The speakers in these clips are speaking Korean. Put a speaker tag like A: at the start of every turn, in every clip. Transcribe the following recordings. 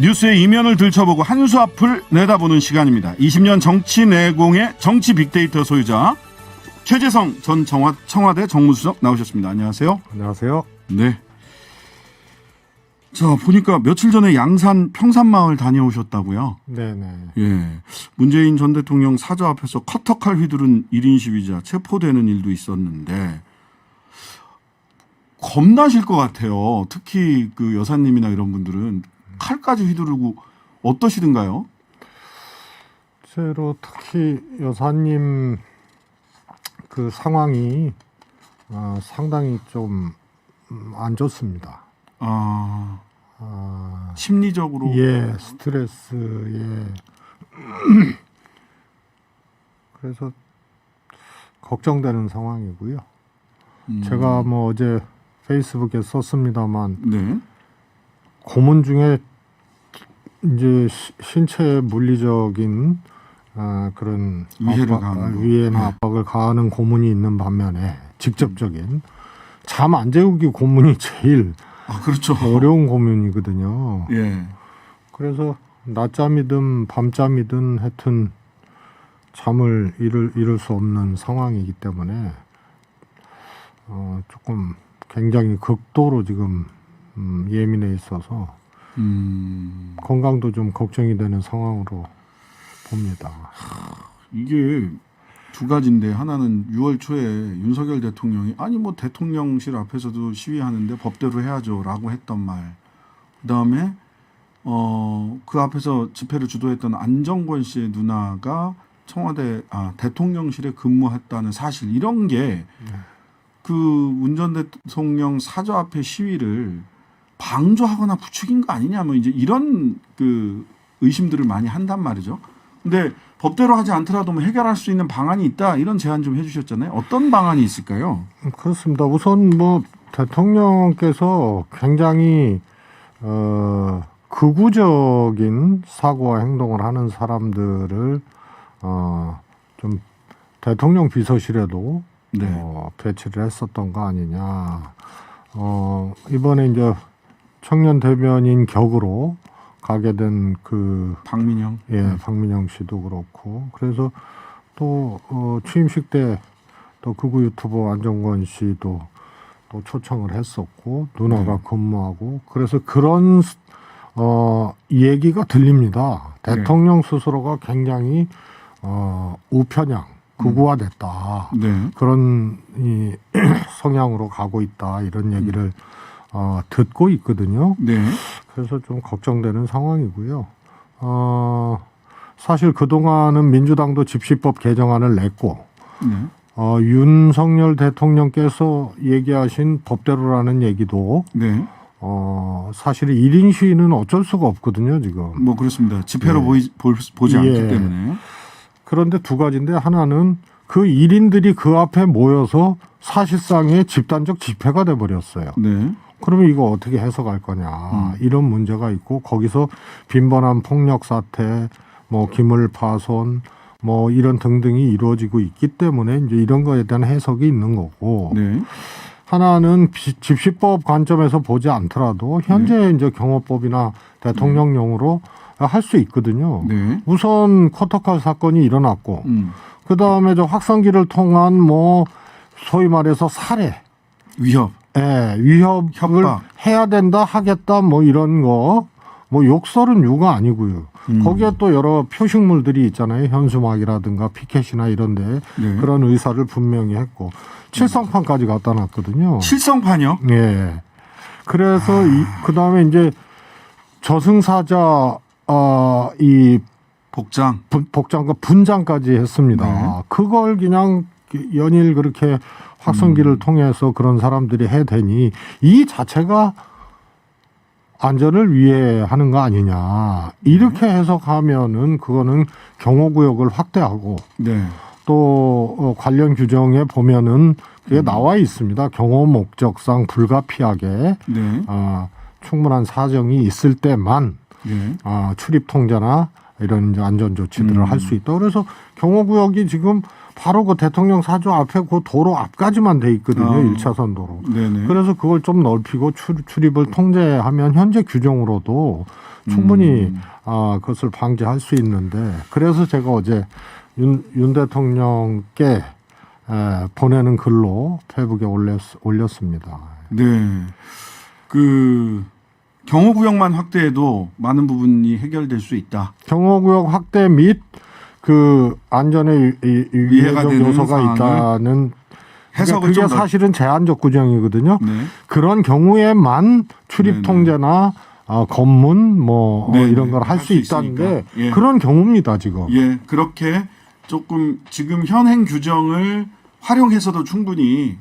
A: 뉴스의 이면을 들춰보고 한 수 앞을 내다보는 시간입니다. 20년 정치 내공의 정치 빅데이터 소유자 최재성 전 청와대 정무수석 나오셨습니다. 안녕하세요.
B: 안녕하세요.
A: 네. 자, 보니까 며칠 전에 양산 평산마을 다녀오셨다고요?
B: 네네.
A: 예. 문재인 전 대통령 사저 앞에서 커터칼 휘두른 1인 시위자 체포되는 일도 있었는데 겁나실 것 같아요. 특히 그 여사님이나 이런 분들은 칼까지 휘두르고 어떠시든가요?
B: 실제로 특히 여사님 그 상황이 상당히 좀 안 좋습니다.
A: 심리적으로.
B: 예, 스트레스에 그래서 걱정되는 상황이고요. 제가 뭐 어제 페이스북에 썼습니다만
A: 네.
B: 고문 중에 이제 신체의 물리적인 그런
A: 위해를 가하는 거.
B: 위해나
A: 네.
B: 압박을 가하는 고문이 있는 반면에 직접적인 잠 안 재우기 고문이 제일
A: 그렇죠.
B: 어려운 고문이거든요.
A: 예.
B: 그래서 낮잠이든 밤잠이든 하여튼 잠을 이룰 수 없는 상황이기 때문에 조금 굉장히 극도로 지금 예민해 있어서 건강도 좀 걱정이 되는 상황으로 봅니다.
A: 이게 두 가지인데 하나는 6월 초에 윤석열 대통령이 아니 뭐 대통령실 앞에서도 시위하는데 법대로 해야죠라고 했던 말. 그다음에 그 앞에서 집회를 주도했던 안정권 씨의 누나가 청와대 대통령실에 근무했다는 사실 이런 게 그 문 전 대통령 사저 앞에 시위를 방조하거나 부추긴 거 아니냐 뭐 이제 이런 그 의심들을 많이 한단 말이죠. 근데 법대로 하지 않더라도 뭐 해결할 수 있는 방안이 있다 이런 제안 좀 해주셨잖아요. 어떤 방안이 있을까요?
B: 그렇습니다. 우선 뭐 대통령께서 굉장히 극우적인 사고와 행동을 하는 사람들을 좀 대통령 비서실에도
A: 네.
B: 배치를 했었던 거 아니냐. 이번에 이제 청년 대변인 격으로 가게 된 그
A: 박민영.
B: 박민영 씨도 그렇고 그래서 또 취임식 때 또 극우 유튜버 안정권 씨도 또 초청을 했었고 누나가 근무하고 그래서 그런 얘기가 들립니다. 대통령 스스로가 굉장히 우편향 극우화됐다.
A: 네.
B: 그런 이 성향으로 가고 있다 이런 얘기를 듣고 있거든요.
A: 네.
B: 그래서 좀 걱정되는 상황이고요. 사실 그동안은 민주당도 집시법 개정안을 냈고
A: 네.
B: 윤석열 대통령께서 얘기하신 법대로라는 얘기도
A: 네.
B: 사실 1인 시위는 어쩔 수가 없거든요. 지금.
A: 뭐 그렇습니다. 집회로 보지 않기 때문에.
B: 그런데 두 가지인데 하나는 그 1인들이 그 앞에 모여서 사실상의 집단적 집회가 돼버렸어요.
A: 네.
B: 그러면 이거 어떻게 해석할 거냐 이런 문제가 있고 거기서 빈번한 폭력 사태, 뭐 기물 파손, 뭐 이런 등등이 이루어지고 있기 때문에 이제 이런 거에 대한 해석이 있는 거고
A: 네.
B: 하나는 집시법 관점에서 보지 않더라도 현재 이제 경호법이나 대통령령으로 할 수 있거든요.
A: 네.
B: 우선 커터칼 사건이 일어났고 그 다음에 저 확성기를 통한 뭐 소위 말해서 살해,
A: 위협.
B: 위협을
A: 협박.
B: 해야 된다, 하겠다, 뭐 이런 거, 뭐 욕설은 유가 아니고요. 거기에 또 여러 표식물들이 있잖아요. 현수막이라든가 피켓이나 이런데
A: 네.
B: 그런 의사를 분명히 했고 칠성판까지 갖다 놨거든요.
A: 칠성판이요?
B: 예. 그래서 그 다음에 이제 저승사자 이 복장과 분장까지 했습니다.
A: 네.
B: 그걸 그냥 연일 그렇게 확성기를 통해서 그런 사람들이 해대니 이 자체가 안전을 위해 하는 거 아니냐. 이렇게 해석하면은 그거는 경호구역을 확대하고
A: 네.
B: 또 관련 규정에 보면은 그게 나와 있습니다. 경호 목적상 불가피하게
A: 네.
B: 충분한 사정이 있을 때만
A: 네.
B: 출입 통제나 이런 이제 안전 조치들을 할 수 있다. 그래서 경호구역이 지금 바로 그 대통령 사저 앞에 그 도로 앞까지만 돼 있거든요. 1차선 도로.
A: 네네.
B: 그래서 그걸 좀 넓히고 출입을 통제하면 현재 규정으로도 충분히 그것을 방지할 수 있는데 그래서 제가 어제 윤 대통령께 보내는 글로 페이북에 올렸습니다.
A: 네. 그 경호구역만 확대해도 많은 부분이 해결될 수 있다.
B: 경호구역 확대 및 그 안전에
A: 위해가
B: 위해적
A: 되는
B: 요소가
A: 사항을
B: 있다는
A: 해석을
B: 그게
A: 좀
B: 사실은 제한적 규정이거든요.
A: 네.
B: 그런 경우에만 출입
A: 네네.
B: 통제나 검문 뭐
A: 네네.
B: 이런 걸 할
A: 할
B: 수
A: 수
B: 있다는데
A: 있으니까. 예.
B: 그런 경우입니다 지금.
A: 예, 그렇게 조금 지금 현행 규정을 활용해서도 충분히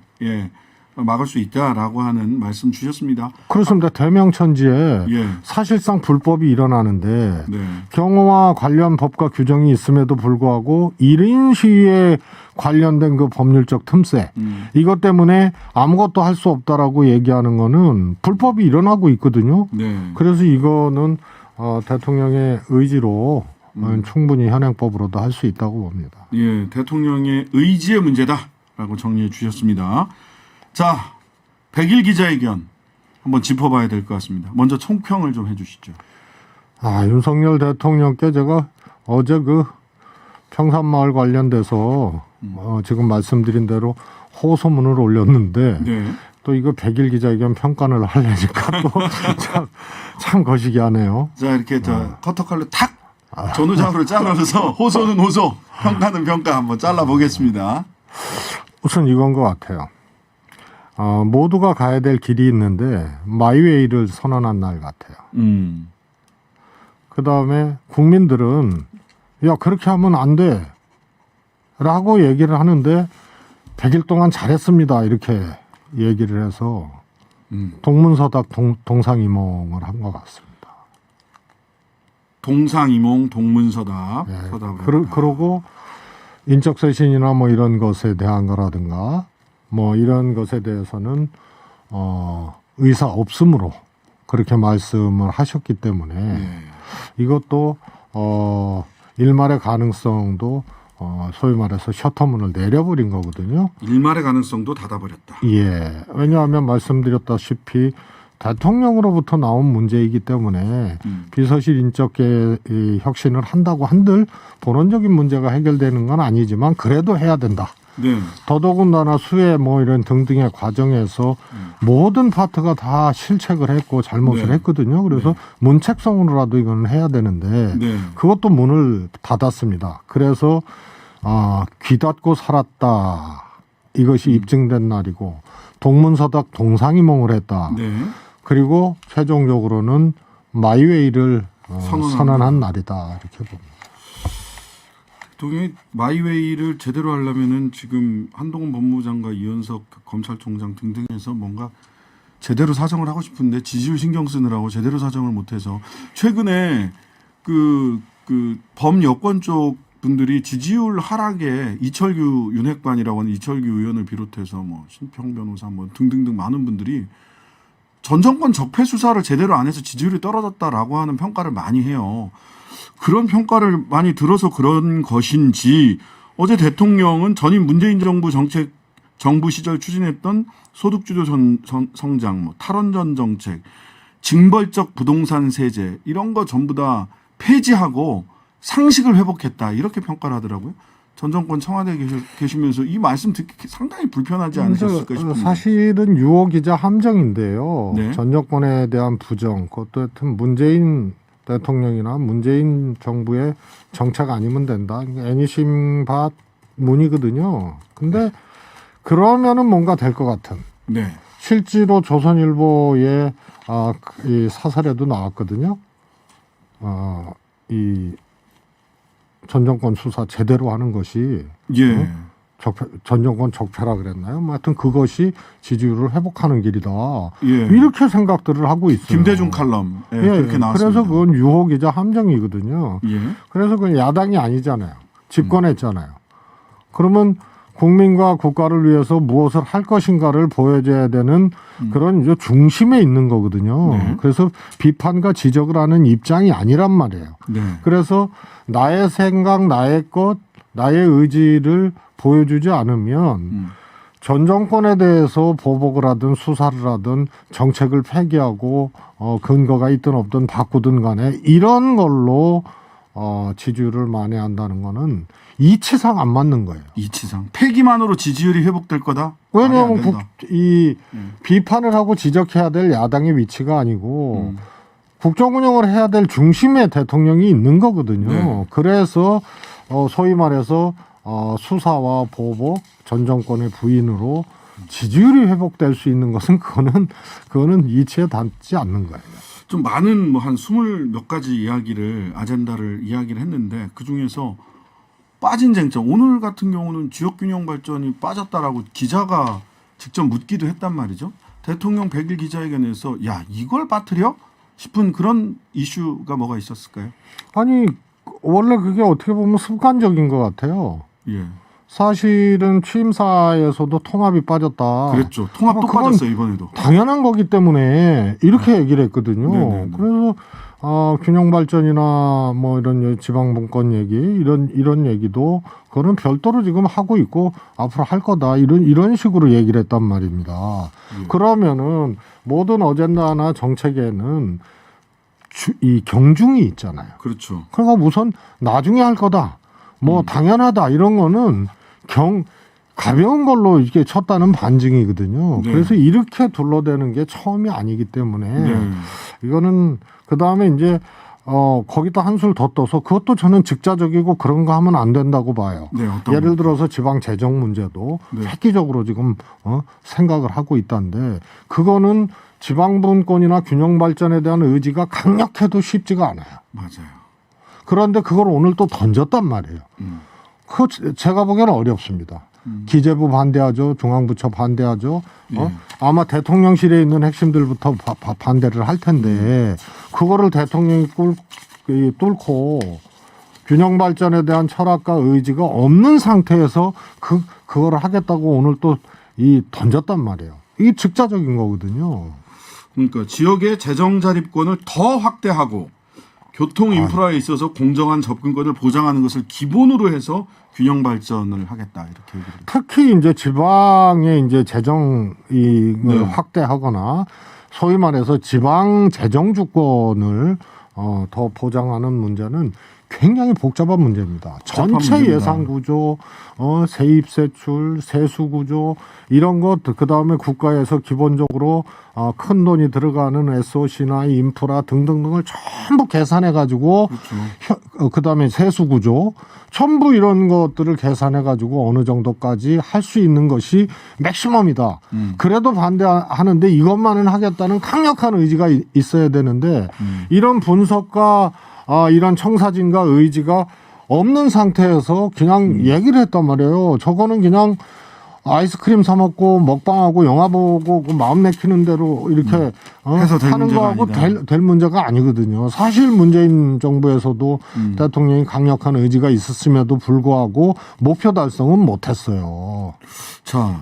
A: 막을 수 있다라고 하는 말씀 주셨습니다.
B: 그렇습니다. 대명천지에
A: 예.
B: 사실상 불법이 일어나는데
A: 네.
B: 경호와 관련 법과 규정이 있음에도 불구하고 1인 시위에 관련된 그 법률적 틈새 이것 때문에 아무것도 할 수 없다라고 얘기하는 거는 불법이 일어나고 있거든요.
A: 네.
B: 그래서 이거는 대통령의 의지로 충분히 현행법으로도 할 수 있다고 봅니다.
A: 예, 대통령의 의지의 문제다라고 정리해 주셨습니다. 자, 100일 기자회견 한번 짚어봐야 될 것 같습니다. 먼저 총평을 좀 해주시죠.
B: 윤석열 대통령께 제가 어제 그 평산마을 관련돼서 지금 말씀드린 대로 호소문을 올렸는데
A: 네.
B: 또 이거 100일 기자회견 평가를 하려니까 또 참 거시기하네요.
A: 자, 이렇게 커터칼로 탁 전후좌우를 잘라서 호소는 호소, 평가는 평가 한번 잘라보겠습니다.
B: 우선 이건 것 같아요. 모두가 가야 될 길이 있는데 마이웨이를 선언한 날 같아요. 그다음에 국민들은 야 그렇게 하면 안 돼 라고 얘기를 하는데 100일 동안 잘했습니다 이렇게 얘기를 해서 동문서답 동상이몽을 한 것 같습니다.
A: 동상이몽 동문서답.
B: 네.
A: 서답을.
B: 그러고 인적쇄신이나 뭐 이런 것에 대한 거라든가 뭐 이런 것에 대해서는 의사 없음으로 그렇게 말씀을 하셨기 때문에
A: 네.
B: 이것도 일말의 가능성도 소위 말해서 셔터문을 내려버린 거거든요.
A: 일말의 가능성도 닫아버렸다.
B: 예. 왜냐하면 말씀드렸다시피 대통령으로부터 나온 문제이기 때문에 비서실 인적계 혁신을 한다고 한들 본원적인 문제가 해결되는 건 아니지만 그래도 해야 된다.
A: 네.
B: 더더군다나 수해 뭐 이런 등등의 과정에서 모든 파트가 다 실책을 했고 잘못을
A: 네.
B: 했거든요. 그래서 문책성으로라도 이건 해야 되는데
A: 네.
B: 그것도 문을 닫았습니다. 그래서 귀 닫고 살았다. 이것이 입증된 날이고 동문서답 동상이몽을 했다.
A: 네.
B: 그리고 최종적으로는 마이웨이를
A: 선언한
B: 선언한 날이다. 이렇게 봅니다.
A: 대통령이 마이웨이를 제대로 하려면은 지금 한동훈 법무장관, 이현석 검찰총장 등등해서 뭔가 제대로 사정을 하고 싶은데 지지율 신경 쓰느라고 제대로 사정을 못해서 최근에 그 범여권 쪽 분들이 지지율 하락에 이철규 윤핵관이라고 하는 이철규 의원을 비롯해서 뭐 신평 변호사 뭐 등등등 많은 분들이 전 정권 적폐 수사를 제대로 안 해서 지지율이 떨어졌다라고 하는 평가를 많이 해요. 그런 평가를 많이 들어서 그런 것인지 어제 대통령은 전임 문재인 정부 시절 추진했던 소득주도 성장, 뭐 탈원전 정책, 징벌적 부동산 세제 이런 거 전부 다 폐지하고 상식을 회복했다 이렇게 평가를 하더라고요. 전 정권 청와대에 계시면서 이 말씀 듣기 상당히 불편하지 않으셨을까 싶은데.
B: 사실은 유호 기자 함정인데요.
A: 네.
B: 전 정권에 대한 부정, 그것도 하여튼 문재인 대통령이나 문재인 정부의 정책 아니면 된다. 애니심 밭 문이거든요. 근데 그러면은 뭔가 될 것 같은.
A: 네.
B: 실제로 조선일보의 이 사설에도 나왔거든요. 이 전 정권 수사 제대로 하는 것이
A: 예.
B: 전 정권 적폐라 그랬나요? 뭐 하여튼 그것이 지지율을 회복하는 길이다.
A: 예.
B: 이렇게 생각들을 하고 있어요.
A: 김대중 칼럼 그렇게 나왔습니다.
B: 그래서 그건 유호 기자 함정이거든요.
A: 예.
B: 그래서 그건 야당이 아니잖아요. 집권했잖아요. 그러면 국민과 국가를 위해서 무엇을 할 것인가를 보여줘야 되는 그런 이제 중심에 있는 거거든요.
A: 네.
B: 그래서 비판과 지적을 하는 입장이 아니란 말이에요.
A: 네.
B: 그래서 나의 생각, 나의 것, 나의 의지를 보여주지 않으면 전 정권에 대해서 보복을 하든 수사를 하든 정책을 폐기하고 근거가 있든 없든 바꾸든 간에 이런 걸로 지지율을 만회한다는 거는 이치상 안 맞는 거예요.
A: 이치상 폐기만으로 지지율이 회복될 거다?
B: 왜냐하면
A: 말이 안 된다.
B: 비판을 하고 지적해야 될 야당의 위치가 아니고 국정 운영을 해야 될 중심에 대통령이 있는 거거든요.
A: 네.
B: 그래서 소위 말해서 수사와 보복, 전 정권의 부인으로 지지율이 회복될 수 있는 것은 그거는 이치에 닿지 않는 거예요.
A: 좀 많은 뭐 한 20몇 가지 이야기를 아젠다를 이야기를 했는데 그 중에서 빠진 쟁점 오늘 같은 경우는 지역균형 발전이 빠졌다라고 기자가 직접 묻기도 했단 말이죠. 대통령 100일 기자회견에서 야 이걸 빠뜨려? 싶은 그런 이슈가 뭐가 있었을까요?
B: 아니 원래 그게 어떻게 보면 습관적인 것 같아요.
A: 예,
B: 사실은 취임사에서도 통합이 빠졌다.
A: 그랬죠. 통합도
B: 그건
A: 빠졌어요 이번에도.
B: 당연한 거기 때문에 이렇게 얘기를 했거든요.
A: 네네네.
B: 그래서 균형 발전이나 뭐 이런 지방 분권 얘기 이런 얘기도 그거는 별도로 지금 하고 있고 앞으로 할 거다 이런 식으로 얘기를 했단 말입니다.
A: 예.
B: 그러면은 모든 어젠다나 정책에는 이 경중이 있잖아요.
A: 그렇죠.
B: 그러니까 우선 나중에 할 거다. 뭐 당연하다 이런 거는 가벼운 걸로 이렇게 쳤다는 반증이거든요.
A: 네.
B: 그래서 이렇게 둘러대는 게 처음이 아니기 때문에
A: 네.
B: 이거는 그 다음에 이제 거기다 한술 더 떠서 그것도 저는 직자적이고 그런 거 하면 안 된다고 봐요.
A: 네, 어떤
B: 예를 들어서 지방 재정 문제도
A: 네.
B: 획기적으로 지금 생각을 하고 있다는데 그거는 지방 분권이나 균형 발전에 대한 의지가 강력해도 쉽지가 않아요.
A: 맞아요.
B: 그런데 그걸 오늘 또 던졌단 말이에요. 그거 제가 보기에는 어렵습니다. 기재부 반대하죠. 중앙부처 반대하죠.
A: 예.
B: 아마 대통령실에 있는 핵심들부터 반대를 할 텐데 그거를 대통령이 뚫고 균형 발전에 대한 철학과 의지가 없는 상태에서 그거를 하겠다고 오늘 또 던졌단 말이에요. 이게 즉자적인 거거든요.
A: 그러니까 지역의 재정 자립권을 더 확대하고 교통 인프라에 있어서 공정한 접근권을 보장하는 것을 기본으로 해서 균형 발전을 하겠다 이렇게 얘기를.
B: 특히 이제 지방의 이제 재정이
A: 네.
B: 확대하거나 소위 말해서 지방 재정 주권을 더 보장하는 문제는 굉장히 복잡한 문제입니다. 전체
A: 문제입니다.
B: 예산 구조, 세입 세출, 세수 구조 이런 것 그다음에 국가에서 기본적으로 큰 돈이 들어가는 SOC나 인프라 등등등을 전부 계산해 가지고
A: 그렇죠.
B: 그다음에 세수 구조 전부 이런 것들을 계산해 가지고 어느 정도까지 할 수 있는 것이 맥시멈이다. 그래도 반대하는데 이것만은 하겠다는 강력한 의지가 있어야 되는데 이런 분석과 이런 청사진과 의지가 없는 상태에서 그냥 얘기를 했단 말이에요. 저거는 그냥 아이스크림 사 먹고 먹방하고 영화 보고 그 마음 내키는 대로 이렇게
A: 해서 될
B: 하는
A: 문제가
B: 거하고
A: 아니다.
B: 될 문제가 아니거든요. 사실 문재인 정부에서도 대통령이 강력한 의지가 있었음에도 불구하고 목표 달성은 못했어요.
A: 자,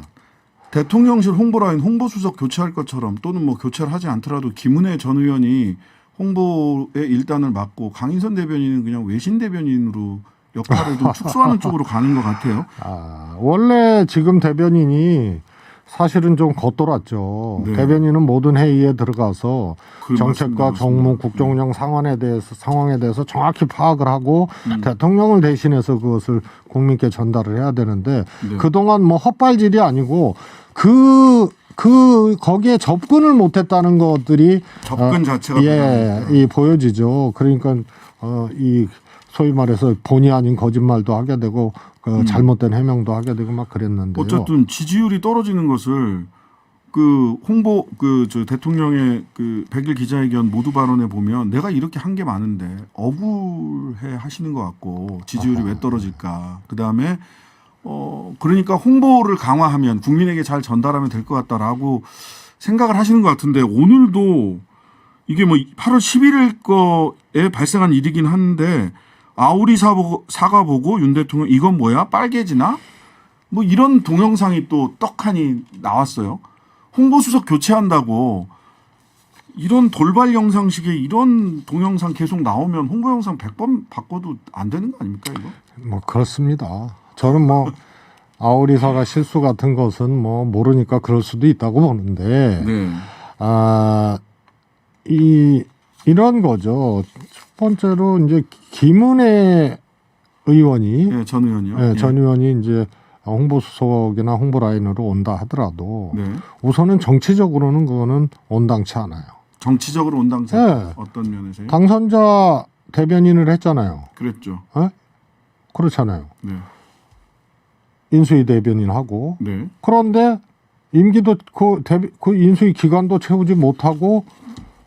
A: 대통령실 홍보라인 홍보수석 교체할 것처럼 또는 뭐 교체를 하지 않더라도 김은혜 전 의원이 홍보의 일단을 맡고 강인선 대변인은 그냥 외신 대변인으로 역할을 좀 축소하는 쪽으로 가는 것 같아요.
B: 원래 지금 대변인이 사실은 좀 겉돌았죠.
A: 네.
B: 대변인은 모든 회의에 들어가서
A: 그
B: 정책과
A: 말씀도
B: 정무,
A: 맞습니다.
B: 국정운영 상황에 대해서 정확히 파악을 하고 대통령을 대신해서 그것을 국민께 전달을 해야 되는데
A: 네.
B: 그동안 뭐 헛발질이 아니고 거기에 접근을 못했다는 것들이
A: 접근 자체가
B: 보여지죠. 그러니까 이 소위 말해서 본의 아닌 거짓말도 하게 되고 잘못된 해명도 하게 되고 막 그랬는데요.
A: 어쨌든 지지율이 떨어지는 것을 그 홍보 저 대통령의 그 100일 기자회견 모두 발언에 보면 내가 이렇게 한 게 많은데 억울해 하시는 것 같고 지지율이 왜 떨어질까. 그다음에 그러니까 홍보를 강화하면 국민에게 잘 전달하면 될 것 같다라고 생각을 하시는 것 같은데 오늘도 이게 뭐 8월 11일 거에 발생한 일이긴 한데 아우리 사과 보고 윤 대통령 이건 뭐야? 빨개지나? 뭐 이런 동영상이 또 떡하니 나왔어요. 홍보수석 교체한다고 이런 돌발 영상식의 이런 동영상 계속 나오면 홍보 영상 100번 바꿔도 안 되는 거 아닙니까 이거?
B: 뭐 그렇습니다. 저는 뭐 아우리사가 실수 같은 것은 뭐 모르니까 그럴 수도 있다고 보는데
A: 네.
B: 이런 거죠. 첫 번째로 이제 김은혜 의원이
A: 예, 전 의원이요.
B: 예,
A: 예.
B: 전 의원이 이제 홍보수석이나 홍보라인으로 온다 하더라도
A: 네.
B: 우선은 정치적으로는 그거는 온당치 않아요.
A: 정치적으로 온당세
B: 네.
A: 어떤 면에서요?
B: 당선자 대변인을 했잖아요.
A: 그랬죠.
B: 예? 그렇잖아요.
A: 네.
B: 인수위 대변인하고
A: 네.
B: 그런데 임기도 그 인수위 기간도 채우지 못하고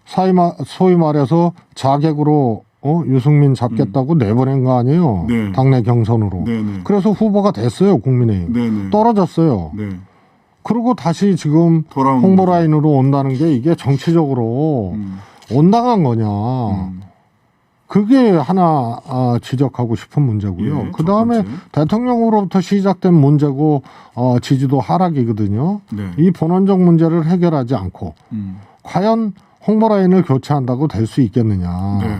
B: 소위 말해서 자객으로 유승민 잡겠다고 내보낸 거 아니에요.
A: 네.
B: 당내 경선으로.
A: 네, 네.
B: 그래서 후보가 됐어요. 국민의힘.
A: 네, 네.
B: 떨어졌어요.
A: 네.
B: 그리고 다시 지금
A: 돌아오는
B: 홍보
A: 거죠.
B: 라인으로 온다는 게 이게 정치적으로 온당한 거냐. 그게 하나 지적하고 싶은 문제고요.
A: 예,
B: 그 다음에
A: 첫 번째.
B: 대통령으로부터 시작된 문제고 지지도 하락이거든요.
A: 네.
B: 이 본원적 문제를 해결하지 않고 과연 홍보 라인을 교체한다고 될 수 있겠느냐.
A: 네.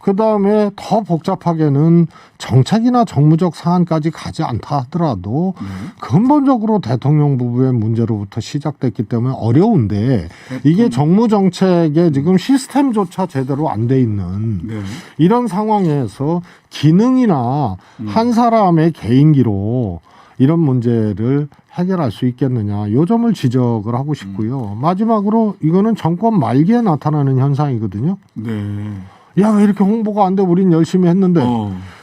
B: 그 다음에 더 복잡하게는 정책이나 정무적 사안까지 가지 않다 하더라도
A: 네.
B: 근본적으로 대통령 부부의 문제로부터 시작됐기 때문에 어려운데 이게 정무 정책에 지금 시스템조차 제대로 안 돼 있는
A: 네.
B: 이런 상황에서 기능이나 한 사람의 개인기로 이런 문제를 해결할 수 있겠느냐. 이 점을 지적을 하고 싶고요. 마지막으로 이거는 정권 말기에 나타나는 현상이거든요.
A: 네.
B: 야, 왜 이렇게 홍보가 안 돼? 우린 열심히 했는데.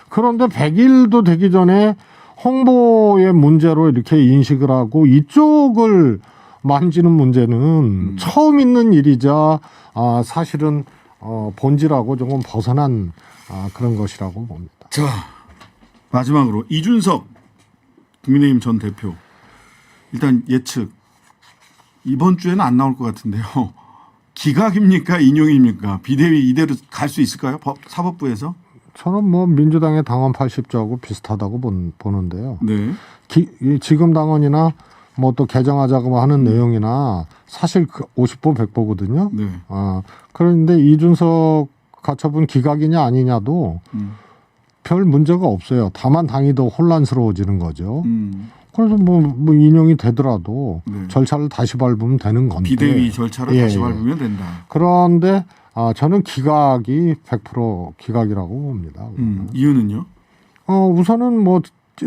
B: 그런데 100일도 되기 전에 홍보의 문제로 이렇게 인식을 하고 이쪽을 만지는 문제는 처음 있는 일이자 사실은 본질하고 조금 벗어난 그런 것이라고 봅니다.
A: 자, 마지막으로 이준석 국민의힘 전 대표. 일단 예측. 이번 주에는 안 나올 것 같은데요. 기각입니까? 인용입니까? 비대위 이대로 갈 수 있을까요? 사법부에서?
B: 저는 뭐 민주당의 당원 80조하고 비슷하다고 보는데요.
A: 네.
B: 지금 당원이나 뭐 또 개정하자고 하는 내용이나 사실 50보 100보거든요.
A: 네.
B: 그런데 이준석 가처분 기각이냐 아니냐도 별 문제가 없어요. 다만 당이 더 혼란스러워지는 거죠. 그래서 뭐 인용이 되더라도
A: 네.
B: 절차를 다시 밟으면 되는 건데.
A: 비대위 절차를
B: 예,
A: 다시
B: 예.
A: 밟으면 된다.
B: 그런데 저는 기각이 100% 기각이라고 봅니다.
A: 이유는요?
B: 우선은 뭐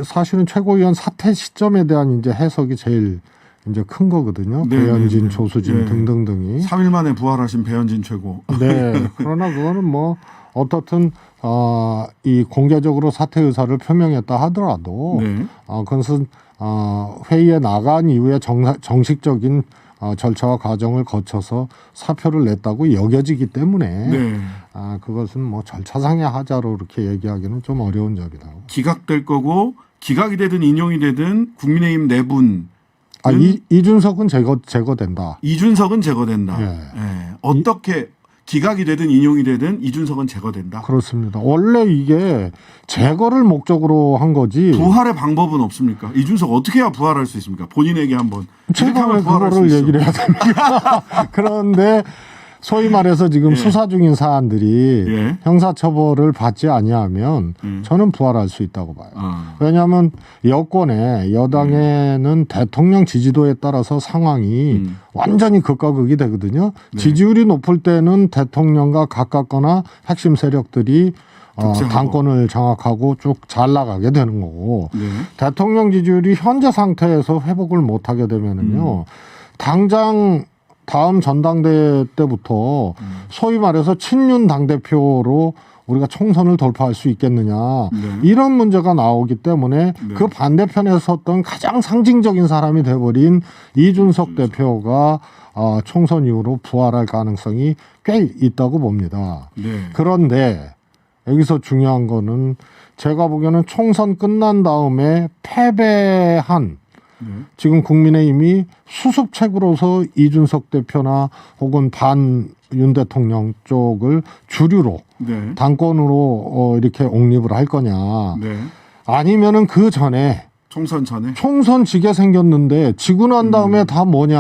B: 사실은 최고위원 사퇴 시점에 대한 이제 해석이 제일 이제 큰 거거든요.
A: 네,
B: 배현진,
A: 네, 네.
B: 조수진
A: 네.
B: 등등등이.
A: 3일 만에 부활하신 배현진 최고.
B: 네. 그러나 그거는 뭐 어떻든 이 공개적으로 사퇴 의사를 표명했다 하더라도
A: 네.
B: 그것은 회의에 나간 이후에 정식적인 절차와 과정을 거쳐서 사표를 냈다고 여겨지기 때문에
A: 네.
B: 그것은 뭐 절차상의 하자로 이렇게 얘기하기는 좀 어려운 점이다.
A: 기각될 거고 기각이 되든 인용이 되든 국민의힘 내분
B: 이준석은 제거된다.
A: 이준석은 제거된다.
B: 예.
A: 예. 어떻게 기각이 되든 인용이 되든 이준석은 제거된다.
B: 그렇습니다. 원래 이게 제거를 목적으로 한 거지.
A: 부활의 방법은 없습니까? 이준석 어떻게 해야 부활할 수 있습니까? 본인에게 한번.
B: 제가 왜
A: 부활할 수
B: 그거를
A: 있어.
B: 얘기를 해야 됩니까? 그런데 소위 말해서 지금
A: 예.
B: 수사 중인 사안들이
A: 예.
B: 형사처벌을 받지 아니하면 저는 부활할 수 있다고 봐요. 왜냐하면 여당에는 대통령 지지도에 따라서 상황이 완전히 극과 극이 되거든요.
A: 네.
B: 지지율이 높을 때는 대통령과 가깝거나 핵심 세력들이
A: 독재하고.
B: 당권을 장악하고 쭉 잘 나가게 되는 거고
A: 네.
B: 대통령 지지율이 현재 상태에서 회복을 못하게 되면은요 당장 다음 전당대회 때부터 소위 말해서 친윤 당대표로 우리가 총선을 돌파할 수 있겠느냐
A: 네.
B: 이런 문제가 나오기 때문에
A: 네.
B: 그 반대편에 섰던 가장 상징적인 사람이 돼버린 이준석 대표가 총선 이후로 부활할 가능성이 꽤 있다고 봅니다.
A: 네.
B: 그런데 여기서 중요한 거는 제가 보기에는 총선 끝난 다음에 패배한 지금 국민의힘이 수습책으로서 이준석 대표나 혹은 반 윤 대통령 쪽을 주류로
A: 네.
B: 당권으로 이렇게 옹립을 할 거냐
A: 네.
B: 아니면은 그 전에
A: 총선 전에.
B: 총선 지게 생겼는데 지고 난 다음에 다 뭐냐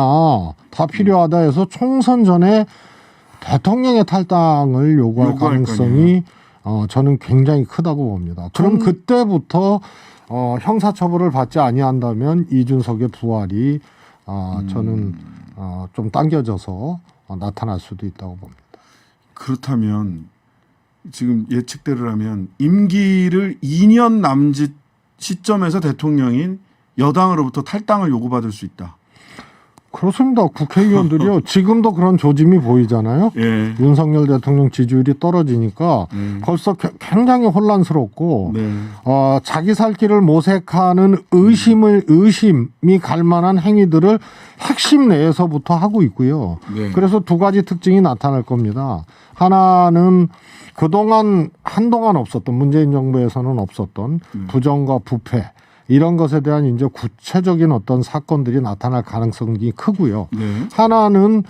B: 다 필요하다 해서 총선 전에 대통령의 탈당을 요구할
A: 요구할
B: 가능성이 저는 굉장히 크다고 봅니다. 그럼 그때부터 형사처벌을 받지 아니한다면 이준석의 부활이 저는 좀 당겨져서 나타날 수도 있다고 봅니다.
A: 그렇다면 지금 예측대로라면 임기를 2년 남짓 시점에서 대통령인 여당으로부터 탈당을 요구받을 수 있다.
B: 그렇습니다. 국회의원들이요. 지금도 그런 조짐이 보이잖아요.
A: 예.
B: 윤석열 대통령 지지율이 떨어지니까 벌써 굉장히 혼란스럽고
A: 네.
B: 자기 살 길을 모색하는 의심이 갈 만한 행위들을 핵심 내에서부터 하고 있고요.
A: 네.
B: 그래서 두 가지 특징이 나타날 겁니다. 하나는 한동안 없었던 문재인 정부에서는 없었던 부정과 부패 이런 것에 대한 이제 구체적인 어떤 사건들이 나타날 가능성이 크고요.
A: 네.
B: 하나는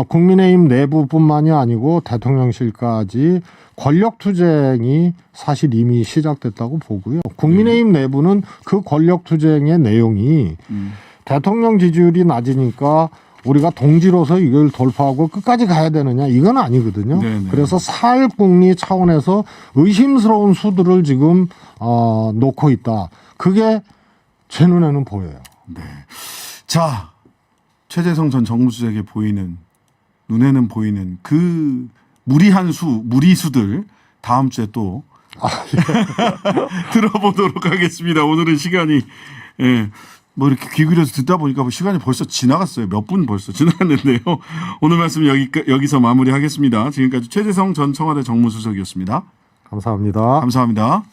B: 국민의힘 내부뿐만이 아니고 대통령실까지 권력 투쟁이 사실 이미 시작됐다고 보고요. 국민의힘 내부는 그 권력 투쟁의 내용이 대통령 지지율이 낮으니까 우리가 동지로서 이걸 돌파하고 끝까지 가야 되느냐 이건 아니거든요.
A: 네네.
B: 그래서 사회국리 차원에서 의심스러운 수들을 지금 놓고 있다. 그게 제 눈에는 보여요.
A: 네. 자, 최재성 전 정무수석에 보이는 눈에는 보이는 그 무리수들 다음 주에 또 들어보도록 하겠습니다. 오늘은 시간이 뭐 이렇게 귀 기울여서 듣다 보니까 시간이 벌써 지나갔어요. 몇 분 벌써 지나갔는데요. 오늘 말씀 여기서 마무리하겠습니다. 지금까지 최재성 전 청와대 정무수석이었습니다.
B: 감사합니다.
A: 감사합니다.